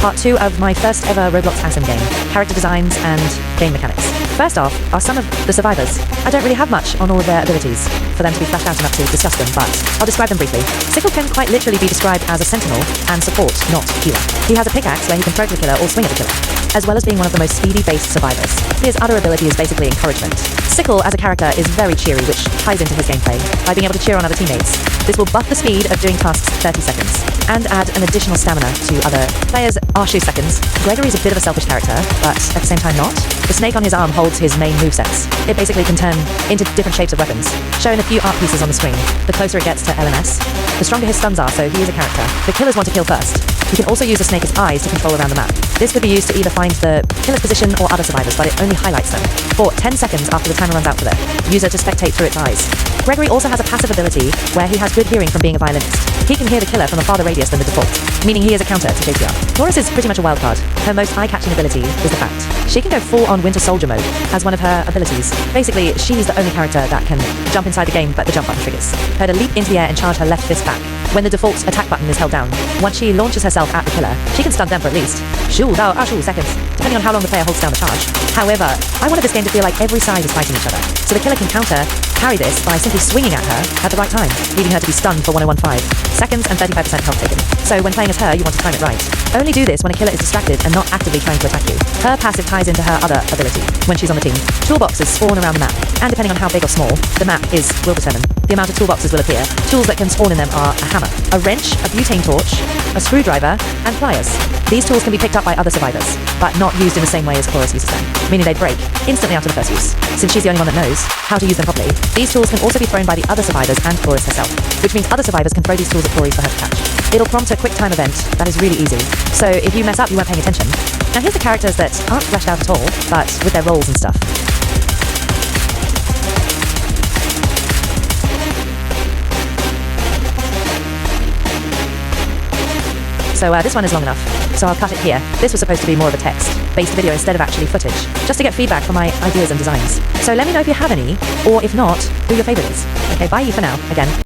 part 2 of my first ever Roblox asym game, character designs and game mechanics. First off are some of the survivors. I don't really have much on all of their abilities for them to be fleshed out enough to discuss them, but I'll describe them briefly. Sickle can quite literally be described as a sentinel and support, not healer. He has a pickaxe where he can throw to the killer or swing at the killer, as well as being one of the most speedy-based survivors. His other ability is basically encouragement. Sickle as a character is very cheery, which ties into his gameplay by being able to cheer on other teammates. This will buff the speed of doing tasks 30 seconds, and add an additional stamina to other players' Arshu seconds. Gregory's a bit of a selfish character, but at the same time not. The snake on his arm holds his main movesets. It basically can turn into different shapes of weapons, shown a few art pieces on the screen. The closer it gets to LMS, the stronger his stuns are, so he is a character the killers want to kill first. You can also use the snake's eyes to control around the map. This could be used to either find the killer's position or other survivors, but it only highlights them for 10 seconds after the timer runs out for the user to spectate through its eyes. Gregory also has a passive ability where he has good hearing from being a violinist. He can hear the killer from a farther radius than the default, meaning he is a counter to JPR. Taurus is pretty much a wildcard. Her most eye-catching ability is the fact she can go full-on Winter Soldier mode as one of her abilities. Basically, she's the only character that can jump inside the game, but the jump button triggers her to leap into the air and charge her left fist back when the default attack button is held down. Once she launches herself at the killer, she can stun them for at least seconds, depending on how long the player holds down the charge. However, I wanted this game to feel like every side is fighting each other, so the killer can carry this by simply swinging at her at the right time, leaving her to be stunned for 1015 seconds and 35% health taken. So when playing as her, you want to time it right. Only do this when a killer is distracted and not actively trying to attack you. Her passive ties into her other ability when she's on the team. Toolboxes spawn around the map, and depending on how big or small the map will determine the amount of toolboxes will appear. Tools that can spawn in them are a hammer, a wrench, a butane torch, a screwdriver, and pliers. These tools can be picked up by other survivors, but not used in the same way as Chorus uses them, meaning they break instantly after the first use. Since she's the only one that knows how to use them properly, these tools can also be thrown by the other survivors and Chorus herself, which means other survivors can throw these tools at Corey for her to catch. It'll prompt a quick time event that is really easy, so if you mess up, you weren't paying attention. Now here's the characters that aren't fleshed out at all, but with their roles and stuff. So this one is long enough, so I'll cut it here. This was supposed to be more of a text-based video instead of actually footage, just to get feedback for my ideas and designs. So let me know if you have any, or if not, who your favorite is. Okay, bye for now, again.